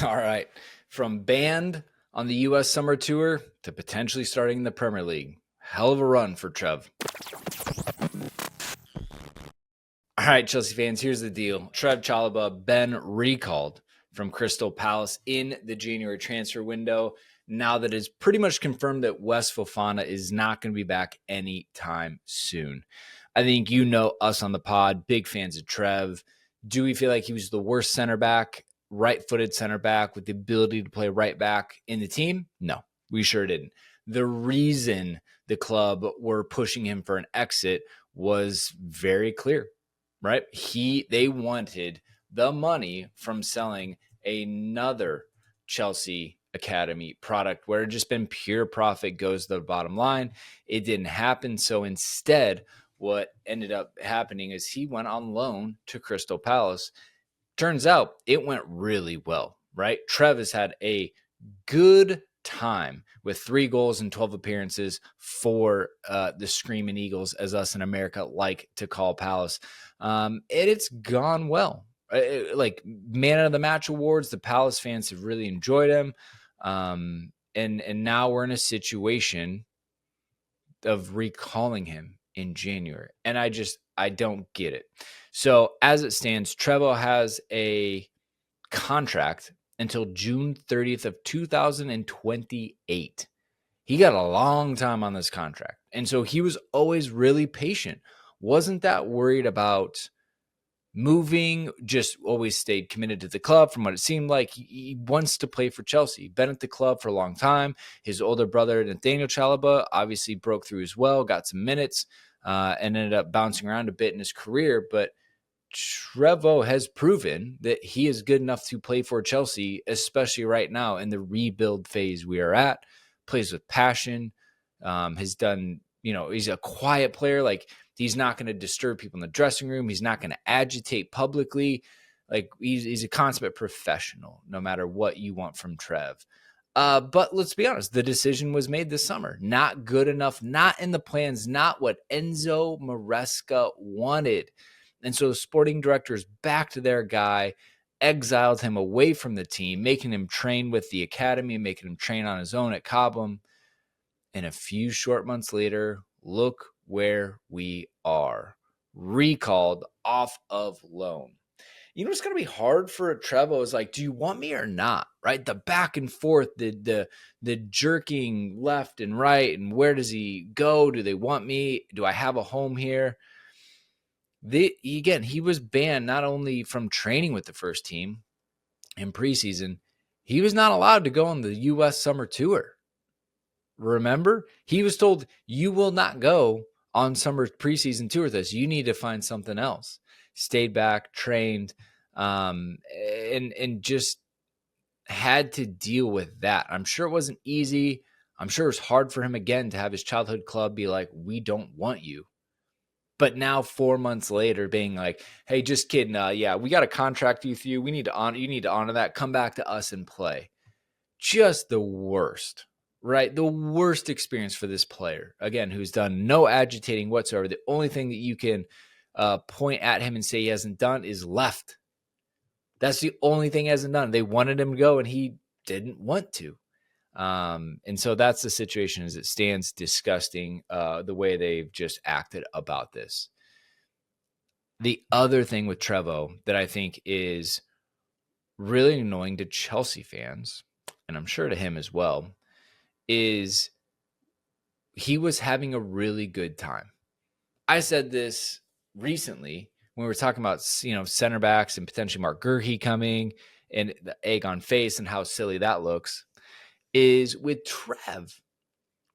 All right. From banned on the U.S. Summer Tour to potentially starting in the Premier League. Hell of a run for Trev. All right, Chelsea fans, here's the deal. Trevoh Chalobah been recalled from Crystal Palace in the January transfer window. Now that it's pretty much confirmed that Wes Fofana is not going to be back anytime soon. I think you know us on the pod, big fans of Trev. Do we feel like he was the worst center back, right-footed center back with the ability to play right back in the team? No, we sure didn't. The reason the club were pushing him for an exit was very clear, right? They wanted the money from selling another Chelsea Academy product where it just been pure profit goes to the bottom line. It didn't happen. So instead, what ended up happening is he went on loan to Crystal Palace. Turns out it went really well, right? Trev has had a good time with 3 goals and 12 appearances for the Screaming Eagles, as us in America like to call Palace. And it's gone well. Like Man of the Match awards, the Palace fans have really enjoyed him. And now we're in a situation of recalling him in January. And I don't get it. So as it stands, Trevoh has a contract until June 30th of 2028. He got a long time on this contract. And so he was always really patient. Wasn't that worried about moving, just always stayed committed to the club. From what it seemed like, he wants to play for Chelsea. Been at the club for a long time. His older brother, Nathaniel Chalobah, obviously broke through as well, got some minutes, and ended up bouncing around a bit in his career. But Trevoh has proven that he is good enough to play for Chelsea, especially right now in the rebuild phase we are at. Plays with passion, has done, he's a quiet player. Like, he's not going to disturb people in the dressing room. He's not going to agitate publicly. Like, he's a consummate professional, no matter what you want from Trev. But let's be honest, the decision was made this summer. Not good enough, not in the plans, not what Enzo Maresca wanted. And so the sporting directors backed their guy, exiled him away from the team, making him train with the academy, making him train on his own at Cobham. And a few short months later, look where we are. Recalled off of loan. You know what's going to be hard for Trevoh is like, do you want me or not? Right? The back and forth, the jerking left and right, and where does he go? Do they want me? Do I have a home here? He was banned not only from training with the first team in preseason, he was not allowed to go on the U.S. Summer Tour. Remember? He was told, you will not go on summer preseason tour with us. You need to find something else. Stayed back, trained, and just had to deal with that. I'm sure it wasn't easy. I'm sure it was hard for him again to have his childhood club be like, we don't want you. But now 4 months later being like, hey, just kidding. Yeah, we got a contract with you. You need to honor that. Come back to us and play. Just the worst, right? The worst experience for this player, again, who's done no agitating whatsoever. The only thing that you can point at him and say he hasn't done is left. That's the only thing he hasn't done. They wanted him to go and he didn't want to. And so that's the situation as it stands. Disgusting, the way they've just acted about this. The other thing with Trevoh that I think is really annoying to Chelsea fans, and I'm sure to him as well, is he was having a really good time. I said this recently when we were talking about, center backs and potentially Mark Gurhey coming and the egg on face and how silly that looks. Is with Trev,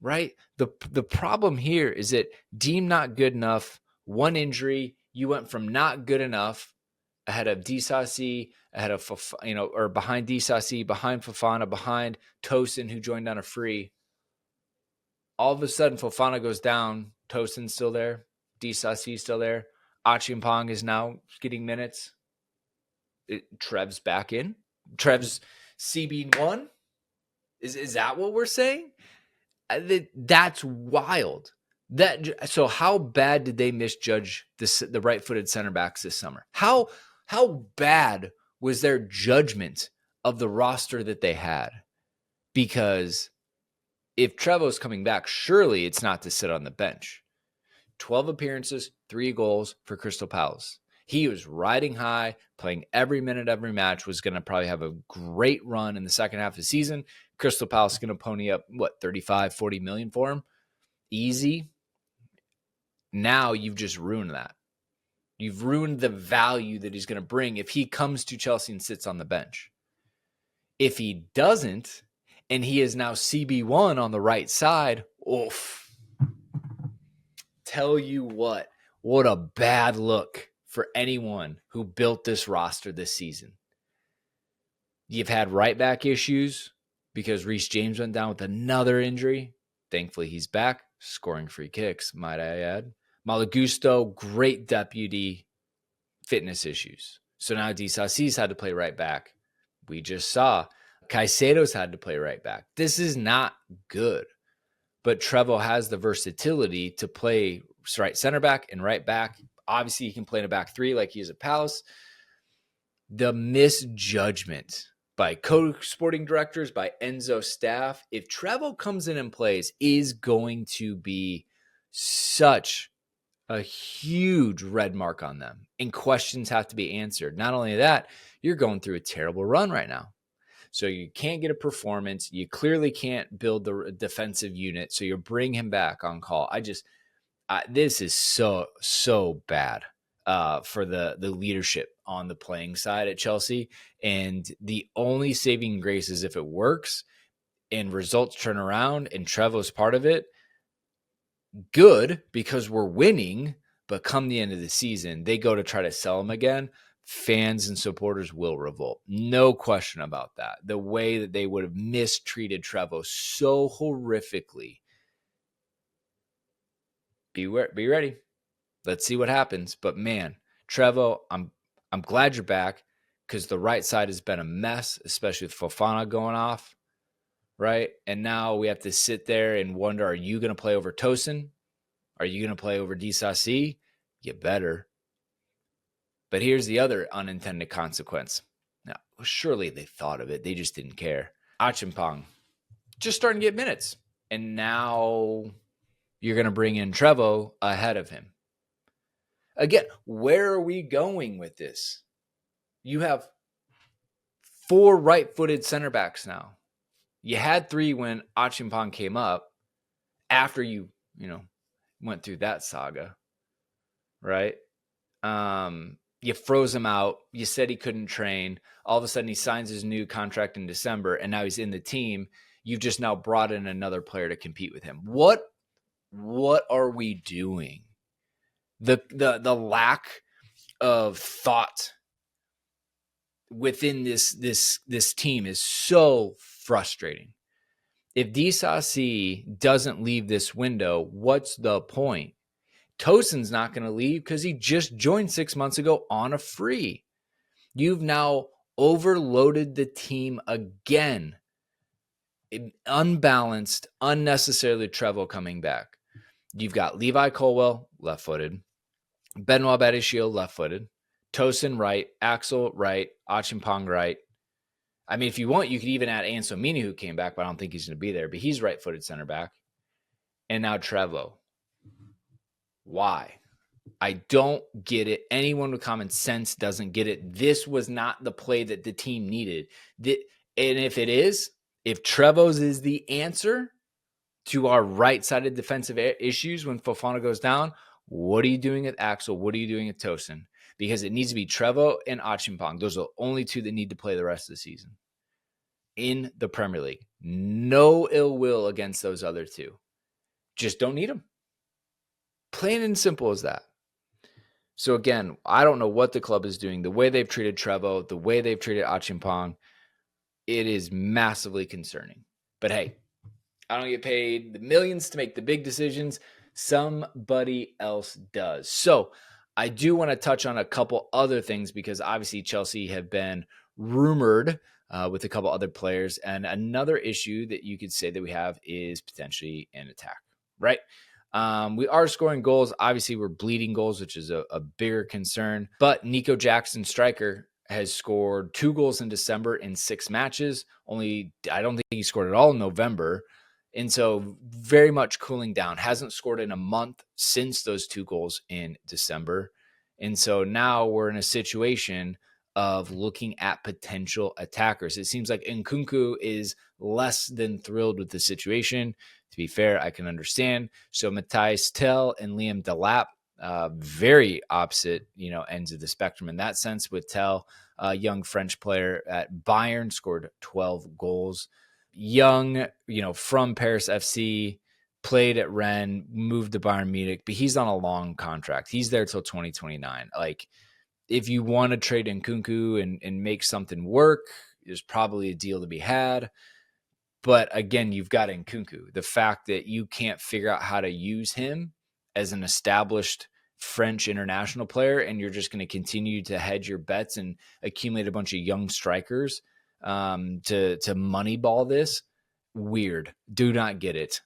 right? The problem here is that deemed not good enough, one injury, you went from not good enough ahead of Disasi, ahead of, or behind Disasi, behind Fofana, behind Tosin, who joined on a free. All of a sudden, Fofana goes down, Tosin's still there, Disasi's still there, Achiampong is now getting minutes. Trev's back in. Trev's CB1. Is that what we're saying? That's wild. So how bad did they misjudge the right-footed center backs this summer? How bad was their judgment of the roster that they had. Because if Trevoh's coming back, surely it's not to sit on the bench. 12 appearances, 3 goals for Crystal Palace. He was riding high, playing every minute, every match, was going to probably have a great run in the second half of the season. Crystal Palace is going to pony up, 35, 40 million for him? Easy. Now you've just ruined that. You've ruined the value that he's going to bring if he comes to Chelsea and sits on the bench. If he doesn't, and he is now CB1 on the right side, oof. Tell you what a bad look for anyone who built this roster this season. You've had right back issues because Reece James went down with another injury. Thankfully, he's back, scoring free kicks, might I add. Malagusto, great deputy, fitness issues. So now Disasi's had to play right back. We just saw Caicedo's had to play right back. This is not good. But Trevoh has the versatility to play right center back and right back. Obviously, he can play in a back three like he is at Palace. The misjudgment by co-sporting directors, by Enzo's staff, if Trevoh comes in and plays, is going to be such a huge red mark on them. And questions have to be answered. Not only that, you're going through a terrible run right now. So you can't get a performance. You clearly can't build the defensive unit. So you bring him back on call. This is so bad for the leadership on the playing side at Chelsea. And the only saving grace is if it works and results turn around and Trevoh's part of it. Good, because we're winning. But come the end of the season, they go to try to sell him again. Fans and supporters will revolt. No question about that. The way that they would have mistreated Trevoh so horrifically. Be ready. Let's see what happens. But man, Trevoh, I'm glad you're back, because the right side has been a mess, especially with Fofana going off, right? And now we have to sit there and wonder, are you going to play over Tosin? Are you going to play over Disasi? You better. But here's the other unintended consequence. Now, surely they thought of it. They just didn't care. Achimpong just starting to get minutes. And now you're going to bring in Trevoh ahead of him. Again, where are we going with this? You have 4 right-footed center backs now. You had 3 when Achimpong came up after you went through that saga, right? You froze him out. You said he couldn't train. All of a sudden, he signs his new contract in December, and now he's in the team. You've just now brought in another player to compete with him. What are we doing? The lack of thought within this team is so frustrating. If Disasi doesn't leave this window, what's the point? Tosin's not going to leave because he just joined 6 months ago on a free. You've now overloaded the team again. Unbalanced, unnecessarily Trevoh coming back. You've got Levi Colwell, left-footed. Benoit Badiashile, left-footed. Tosin, right. Axel, right. Achimpong, right. I mean, if you want, you could even add Anso Mini, who came back, but I don't think he's going to be there. But he's right-footed center back. And now Trevoh. Why? I don't get it. Anyone with common sense doesn't get it. This was not the play that the team needed. And if it is, if Trevoh's is the answer to our right-sided defensive issues when Fofana goes down, what are you doing with Axel? What are you doing with Tosin? Because it needs to be Trevoh and Achimpong. Those are the only 2 that need to play the rest of the season in the Premier League. No ill will against those other 2. Just don't need them. Plain and simple as that. So again, I don't know what the club is doing. The way they've treated Trevoh, the way they've treated Achimpong, it is massively concerning. But hey, I don't get paid the millions to make the big decisions. Somebody else does. So I do want to touch on a couple other things, because obviously Chelsea have been rumored with a couple other players. And another issue that you could say that we have is potentially an attack, right? We are scoring goals. Obviously, we're bleeding goals, which is a bigger concern. But Nico Jackson, striker, has scored 2 goals in December in 6 matches. I don't think he scored at all in November. And so very much cooling down. Hasn't scored in a month since those 2 goals in December. And so now we're in a situation of looking at potential attackers. It seems like Nkunku is less than thrilled with the situation. To be fair, I can understand. So Mathys Tel and Liam Delap, very opposite, ends of the spectrum in that sense. With Tel, a young French player at Bayern, scored 12 goals. Young, from Paris FC, played at Rennes, moved to Bayern Munich, but he's on a long contract. He's there till 2029. Like, if you want to trade Nkunku and make something work, there's probably a deal to be had. But again, you've got Nkunku. The fact that you can't figure out how to use him as an established French international player, and you're just going to continue to hedge your bets and accumulate a bunch of young strikers to moneyball this. Weird. Do not get it.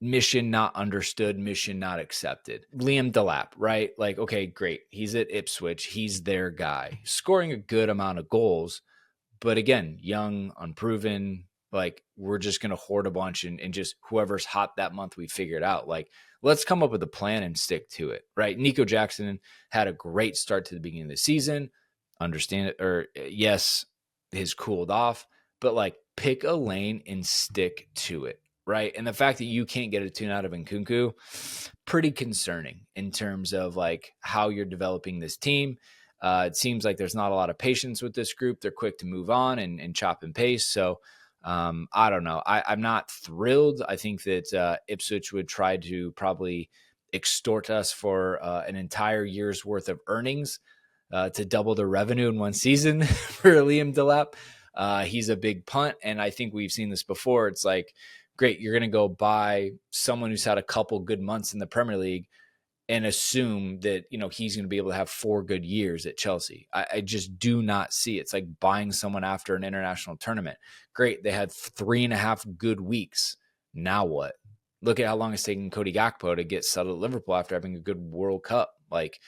Mission not understood. Mission not accepted. Liam Delap, right? Like, okay, great. He's at Ipswich. He's their guy. Scoring a good amount of goals. But again, young, unproven, like, we're just going to hoard a bunch and just whoever's hot that month, we figure it out. Like, let's come up with a plan and stick to it, right? Nico Jackson had a great start to the beginning of the season. Understand it, or yes, has cooled off, but like, pick a lane and stick to it, right? And the fact that you can't get a tune out of Nkunku, pretty concerning in terms of like how you're developing this team. It seems like there's not a lot of patience with this group. They're quick to move on and chop and paste. So I don't know. I'm not thrilled. I think that Ipswich would try to probably extort us for an entire year's worth of earnings to double the revenue in one season for Liam Delap. He's a big punt, and I think we've seen this before. It's like, great, you're going to go buy someone who's had a couple good months in the Premier League and assume that, he's going to be able to have 4 good years at Chelsea. I just do not see it. It's like buying someone after an international tournament. Great. They had 3.5 good weeks. Now what? Look at how long it's taken Cody Gakpo to get settled at Liverpool after having a good World Cup. Like,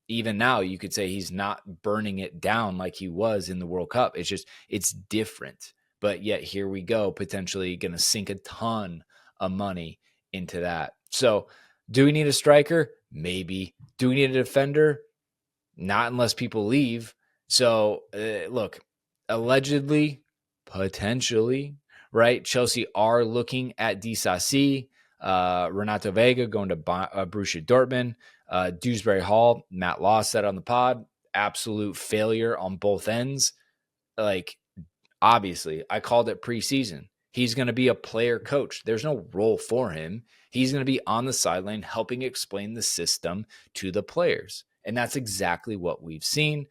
even now you could say he's not burning it down like he was in the World Cup. It's just, it's different. But yet here we go, potentially going to sink a ton of money into that. So do we need a striker? Maybe. Do we need a defender? Not unless people leave. So look, allegedly, potentially, right? Chelsea are looking at Disasi, Renato Vega going to Borussia Dortmund, Dewsbury Hall. Matt Law said on the pod, absolute failure on both ends. Like, obviously, I called it preseason. He's going to be a player coach. There's no role for him. He's going to be on the sideline helping explain the system to the players. And that's exactly what we've seen.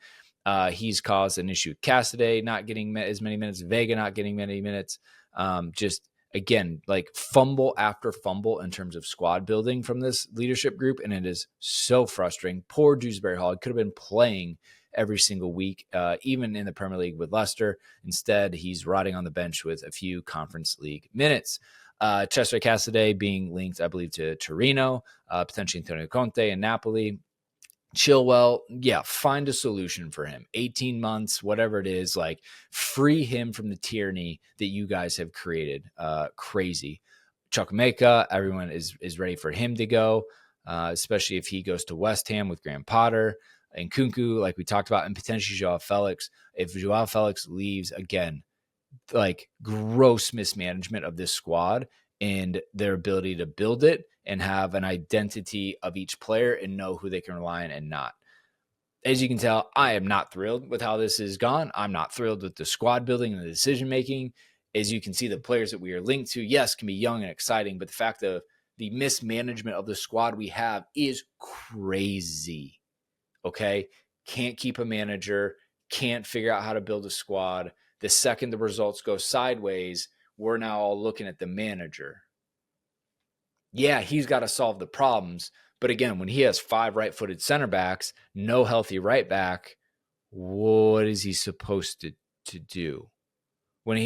He's caused an issue with Cassidy not getting as many minutes, Vega not getting many minutes. Just, again, like fumble after fumble in terms of squad building from this leadership group. And it is so frustrating. Poor Dewsbury Hall could have been playing every single week, even in the Premier League with Leicester. Instead, he's rotting on the bench with a few Conference League minutes. Cesare Cassidy being linked, I believe, to Torino, potentially Antonio Conte and Napoli. Chilwell, yeah, find a solution for him. 18 months, whatever it is, like, free him from the tyranny that you guys have created. Crazy. Chukwuemeka, everyone is ready for him to go, especially if he goes to West Ham with Graham Potter. And Nkunku, like we talked about, and potentially Joao Felix. If Joao Felix leaves, again, like, gross mismanagement of this squad and their ability to build it and have an identity of each player and know who they can rely on and not. As you can tell, I am not thrilled with how this has gone. I'm not thrilled with the squad building and the decision making. As you can see, the players that we are linked to, yes, can be young and exciting, but the fact of the mismanagement of the squad we have is crazy. Okay? Can't keep a manager, can't figure out how to build a squad. The second the results go sideways, we're now all looking at the manager. Yeah, he's got to solve the problems. But again, when he has 5 right-footed center backs, no healthy right back, what is he supposed to do? When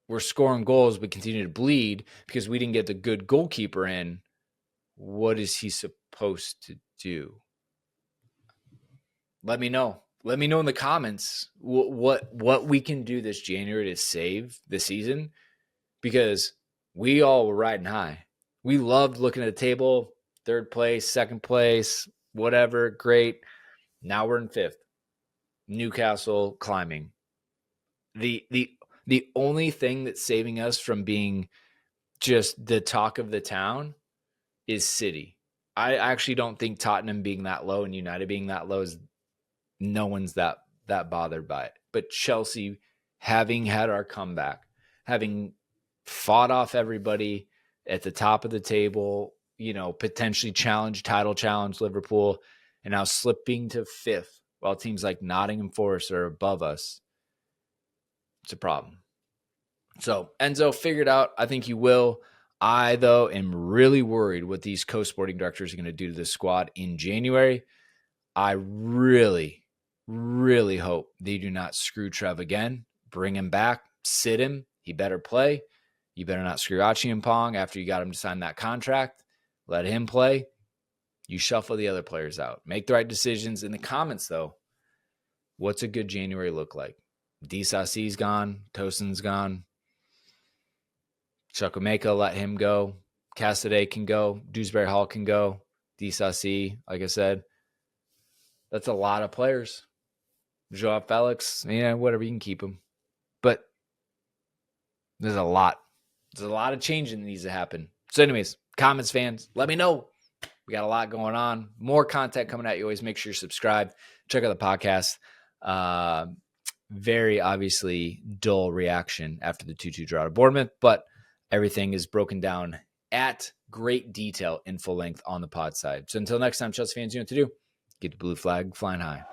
we're scoring goals but continue to bleed because we didn't get the good goalkeeper in, what is he supposed to do? Let me know. let me know in the comments what we can do this January to save the season, because we all were riding high. We loved looking at the table, third place, second place, whatever, great. Now we're in fifth. Newcastle climbing. The only thing that's saving us from being just the talk of the town is City. I actually don't think Tottenham being that low and United being that low is, no one's that bothered by it. But Chelsea, having had our comeback, having fought off everybody at the top of the table, potentially title challenge Liverpool, and now slipping to fifth while teams like Nottingham Forest are above us, it's a problem. So Enzo, figured out. I think you will. I, though, am really worried what these co-sporting directors are going to do to this squad in January. I really, really hope they do not screw Trev again. Bring him back. Sit him. He better play. You better not screw Achiampong after you got him to sign that contract. Let him play. You shuffle the other players out. Make the right decisions. In the comments, though, what's a good January look like? Disasi's gone. Tosin's gone. Chukwuemeka, let him go. Cassidy can go. Dewsbury Hall can go. Disasi, like I said. That's a lot of players. Joao Felix, whatever, you can keep him. But there's a lot. There's a lot of change that needs to happen. So anyways, comments, fans, let me know. We got a lot going on. More content coming at you. Always make sure you subscribe. Check out the podcast. Very obviously dull reaction after the 2-2 draw to Bournemouth, but everything is broken down at great detail in full length on the pod side. So until next time, Chelsea fans, you know what to do. Get the blue flag flying high.